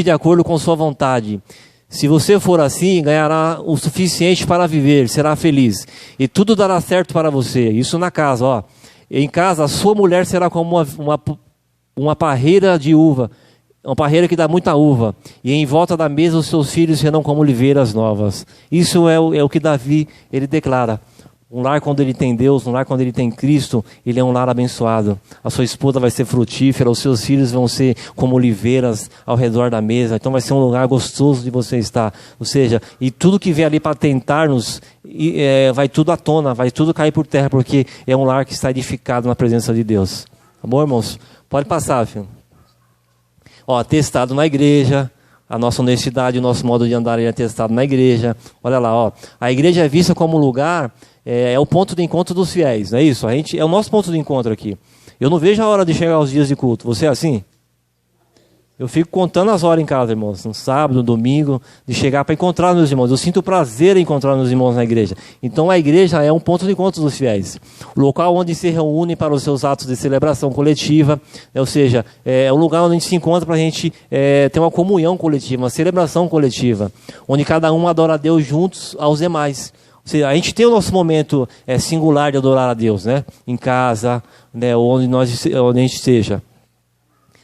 Speaker 1: de acordo com sua vontade. Se você for assim, ganhará o suficiente para viver, será feliz. E tudo dará certo para você. Isso na casa, Em casa, a sua mulher será como uma parreira de uva, uma parreira que dá muita uva, e em volta da mesa os seus filhos serão como oliveiras novas. Isso é o que Davi, ele declara. Um lar quando ele tem Deus, um lar quando ele tem Cristo, ele é um lar abençoado. A sua esposa vai ser frutífera, os seus filhos vão ser como oliveiras ao redor da mesa. Então vai ser um lugar gostoso de você estar. Ou seja, e tudo que vier ali para tentar-nos, vai tudo à tona, vai tudo cair por terra, porque é um lar que está edificado na presença de Deus. Tá bom, irmãos? Pode passar, filho. Ó, testado na igreja. A nossa honestidade, o nosso modo de andar é testado na igreja. Olha lá, ó. A igreja é vista como lugar, é o ponto de encontro dos fiéis, não é isso? É o nosso ponto de encontro aqui. Eu não vejo a hora de chegar aos dias de culto. Você é assim? Eu fico contando as horas em casa, irmãos, no sábado, no domingo, de chegar para encontrar meus irmãos. Eu sinto prazer em encontrar meus irmãos na igreja. Então a igreja é um ponto de encontro dos fiéis. O local onde se reúne para os seus atos de celebração coletiva, ou seja, é o lugar onde a gente se encontra para a gente ter uma comunhão coletiva, uma celebração coletiva, onde cada um adora a Deus juntos aos demais. Ou seja, a gente tem o nosso momento singular de adorar a Deus, né? Em casa, né? onde a gente esteja.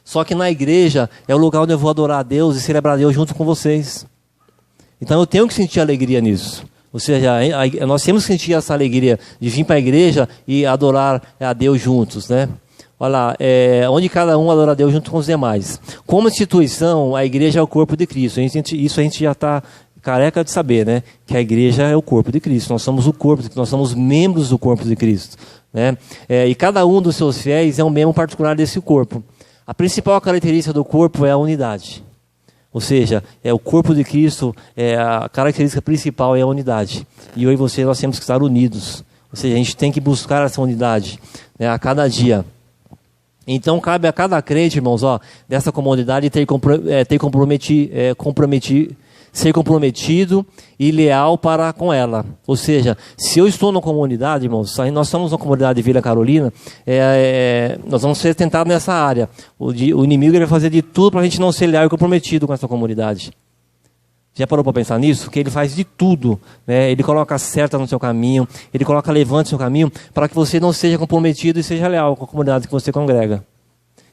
Speaker 1: Só que na igreja é o lugar onde eu vou adorar a Deus e celebrar a Deus junto com vocês. Então eu tenho que sentir alegria nisso. Ou seja, nós temos que sentir essa alegria de vir para a igreja e adorar a Deus juntos, né? Olha lá, onde cada um adora a Deus junto com os demais. Como instituição, a igreja é o corpo de Cristo. Isso a gente já está careca de saber, né? Que a igreja é o corpo de Cristo. Nós somos o corpo, nós somos membros do corpo de Cristo, né? E cada um dos seus fiéis é um membro particular desse corpo. A principal característica do corpo é a unidade. Ou seja, o corpo de Cristo, a característica principal é a unidade. E eu e você, nós temos que estar unidos. Ou seja, a gente tem que buscar essa unidade, né, a cada dia. Então, cabe a cada crente, irmãos, dessa comunidade ser comprometido e leal para com ela. Ou seja, se eu estou na comunidade, irmãos, nós somos uma comunidade de Vila Carolina, nós vamos ser tentados nessa área. O inimigo vai fazer de tudo para a gente não ser leal e comprometido com essa comunidade. Já parou para pensar nisso? Que ele faz de tudo, né? Ele coloca seta no seu caminho, ele coloca levante no seu caminho, para que você não seja comprometido e seja leal com a comunidade que você congrega.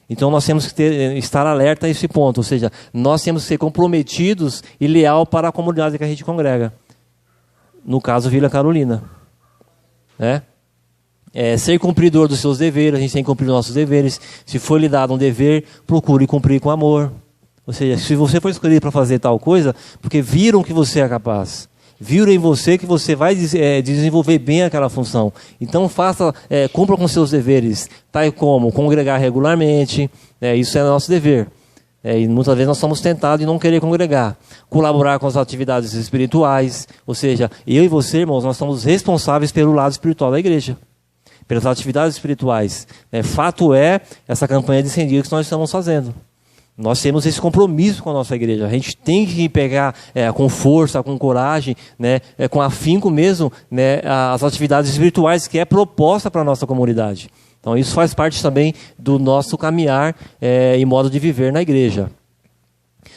Speaker 1: Então nós temos que estar alerta a esse ponto, ou seja, nós temos que ser comprometidos e leal para a comunidade que a gente congrega. No caso, Vila Carolina. Né? Ser cumpridor dos seus deveres, a gente tem que cumprir os nossos deveres. Se for lhe dado um dever, procure cumprir com amor. Ou seja, se você foi escolhido para fazer tal coisa, porque viram que você é capaz. Viram em você que você vai desenvolver bem aquela função. Então cumpra com seus deveres, tais como congregar regularmente, isso é nosso dever. E muitas vezes nós somos tentados em não querer congregar. Colaborar com as atividades espirituais, ou seja, eu e você, irmãos, nós somos responsáveis pelo lado espiritual da igreja, pelas atividades espirituais. Fato é essa campanha de 100 dias que nós estamos fazendo. Nós temos esse compromisso com a nossa igreja. A gente tem que pegar com força, com coragem, né, com afinco mesmo, né, as atividades espirituais que é proposta para a nossa comunidade. Então isso faz parte também do nosso caminhar e modo de viver na igreja.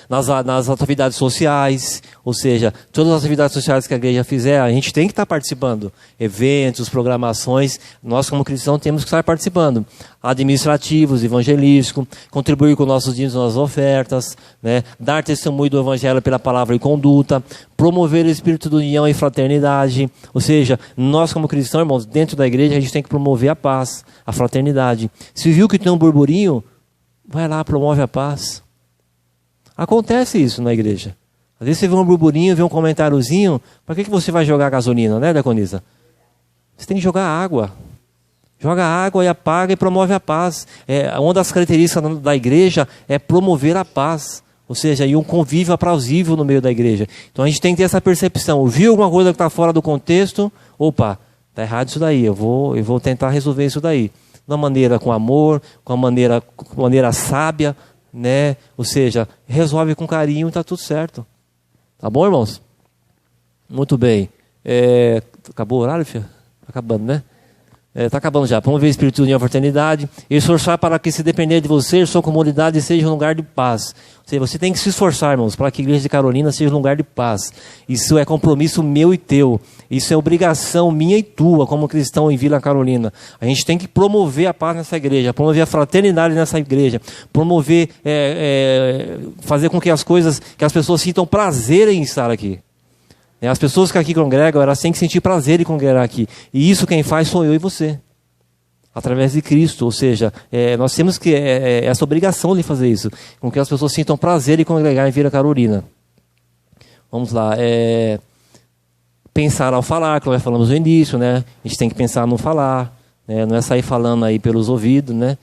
Speaker 1: Nas atividades sociais, ou seja, todas as atividades sociais que a igreja fizer, a gente tem que estar participando. Eventos, programações, nós como cristãos temos que estar participando. Administrativos, evangelísticos, contribuir com nossos dízimos nas ofertas, né? Dar testemunho do evangelho pela palavra e conduta, promover o espírito de união e fraternidade. Ou seja, nós como cristãos, irmãos, dentro da igreja a gente tem que promover a paz, a fraternidade. Se viu que tem um burburinho, vai lá, promove a paz. Acontece isso na igreja. Às vezes você vê um burburinho, vê um comentáriozinho, para que você vai jogar gasolina, né, Diaconisa? Você tem que jogar água. Joga água e apaga e promove a paz. Uma das características da igreja é promover a paz. Ou seja, um convívio aplausível no meio da igreja. Então a gente tem que ter essa percepção. Viu alguma coisa que está fora do contexto? Opa, está errado isso daí. Eu vou tentar resolver isso daí. De uma maneira com amor, com uma maneira sábia, né? Ou seja, resolve com carinho e está tudo certo. Tá bom, irmãos? Muito bem. Acabou o horário, filho? Tá acabando, né? Está acabando já. Promover espírito de união e fraternidade. Esforçar para que, se depender de você, sua comunidade seja um lugar de paz. Ou seja, você tem que se esforçar, irmãos, para que a igreja de Carolina seja um lugar de paz. Isso é compromisso meu e teu. Isso é obrigação minha e tua, como cristão em Vila Carolina. A gente tem que promover a paz nessa igreja, promover a fraternidade nessa igreja, promover, fazer com que as pessoas sintam prazer em estar aqui. As pessoas que aqui congregam, elas têm que sentir prazer em congregar aqui. E isso quem faz sou eu e você. Através de Cristo. Ou seja, nós temos que essa obrigação de fazer isso. Com que as pessoas sintam prazer em congregar em Vila Carolina. Vamos lá. Pensar ao falar, que nós falamos no início, né? A gente tem que pensar no falar. Né? Não é sair falando aí pelos ouvidos, né?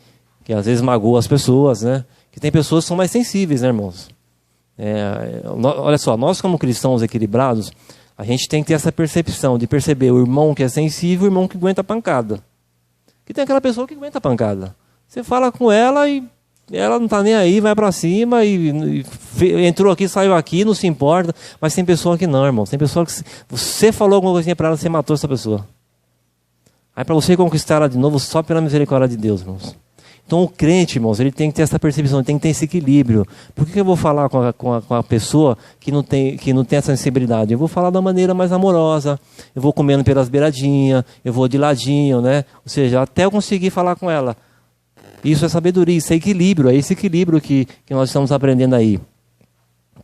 Speaker 1: Que às vezes magoa as pessoas, né? Que tem pessoas que são mais sensíveis, né, irmãos? Olha só, nós como cristãos equilibrados, a gente tem que ter essa percepção de perceber o irmão que é sensível e o irmão que aguenta a pancada. Que tem aquela pessoa que aguenta a pancada. Você fala com ela e ela não está nem aí, vai para cima e entrou aqui, saiu aqui, não se importa. Mas tem pessoa que não, irmão. Tem pessoa que você falou alguma coisinha para ela, você matou essa pessoa. Aí para você conquistar ela de novo, só pela misericórdia de Deus, irmãos. Então o crente, irmãos, ele tem que ter essa percepção, ele tem que ter esse equilíbrio. Por que eu vou falar com a pessoa que não tem essa sensibilidade? Eu vou falar da maneira mais amorosa, eu vou comendo pelas beiradinhas, eu vou de ladinho, né? Ou seja, até eu conseguir falar com ela. Isso é sabedoria, isso é equilíbrio, é esse equilíbrio que nós estamos aprendendo aí.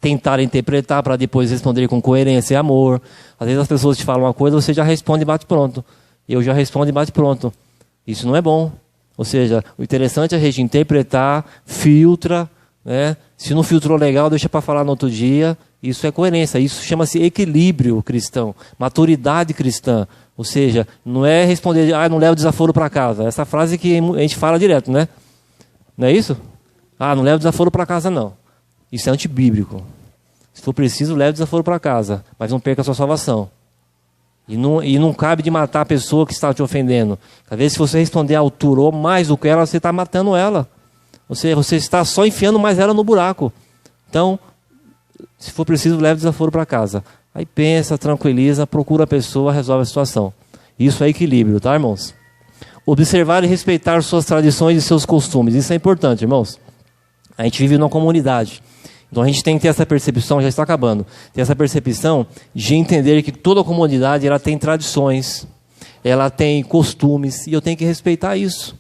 Speaker 1: Tentar interpretar para depois responder com coerência e amor. Às vezes as pessoas te falam uma coisa, você já responde e bate pronto. Eu já respondo e bate pronto. Isso não é bom. Ou seja, o interessante é a gente interpretar, filtra, né? Se não filtrou legal, deixa para falar no outro dia. Isso é coerência, isso chama-se equilíbrio cristão, maturidade cristã. Ou seja, não é responder, não leva desaforo para casa. Essa frase que a gente fala direto, né? Não é isso? Não leva desaforo para casa, não. Isso é antibíblico. Se for preciso, leve desaforo para casa, mas não perca a sua salvação. E não cabe de matar a pessoa que está te ofendendo. Às vezes, se você responder à altura ou mais do que ela, você está matando ela. Você está só enfiando mais ela no buraco. Então, se for preciso, leve desaforo para casa. Aí pensa, tranquiliza, procura a pessoa, resolve a situação. Isso é equilíbrio, tá, irmãos? Observar e respeitar suas tradições e seus costumes. Isso é importante, irmãos. A gente vive numa comunidade. Então a gente tem que ter essa percepção, já está acabando, ter essa percepção de entender que toda a comunidade ela tem tradições, ela tem costumes, e eu tenho que respeitar isso.